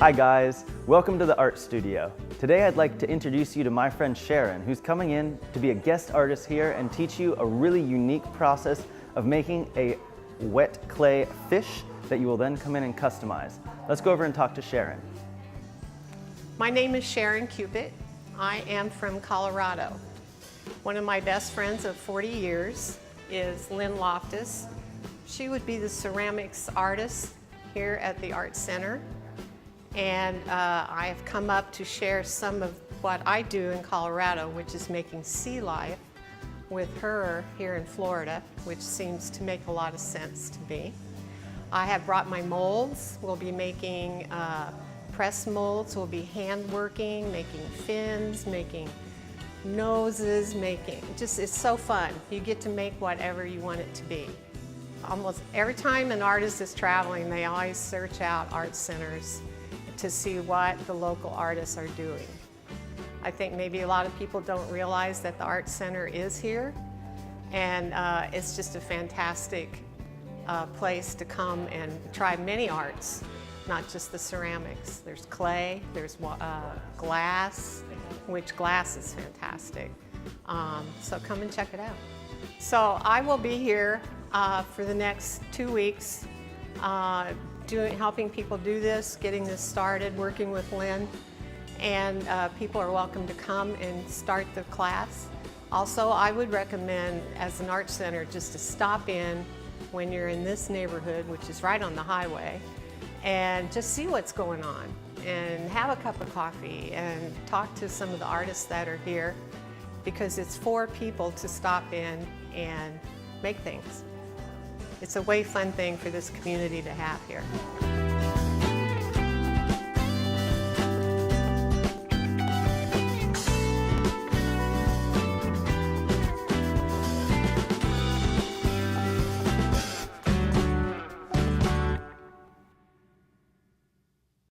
Hi guys, welcome to the Art Studio. Today I'd like to introduce you to my friend Sharon, who's coming in to be a guest artist here and teach you a really unique process of making a wet clay fish that you will then come in and customize. Let's go over and talk to Sharon. My name is Sharon Cupit. I am from Colorado. One of my best friends of 40 years is Lynn Loftus. She would be the ceramics artist here at the Art Center. And I have come up to share some of what I do in Colorado, which is making sea life, with her here in Florida, which seems to make a lot of sense to me. I have brought my molds. We'll be making press molds. We'll be hand working, making fins, making noses, it's so fun. You get to make whatever you want it to be. Almost every time an artist is traveling, they always search out art centers to see what the local artists are doing. I think maybe a lot of people don't realize that the Art Center is here, and it's just a fantastic place to come and try many arts, not just the ceramics. There's clay, there's glass, which glass is fantastic. So come and check it out. So I will be here for the next 2 weeks helping people do this, getting this started, working with Lynn, and people are welcome to come and start the class. Also, I would recommend, as an art center, just to stop in when you're in this neighborhood, which is right on the highway, and just see what's going on, and have a cup of coffee, and talk to some of the artists that are here, because it's for people to stop in and make things. It's a way fun thing for this community to have here.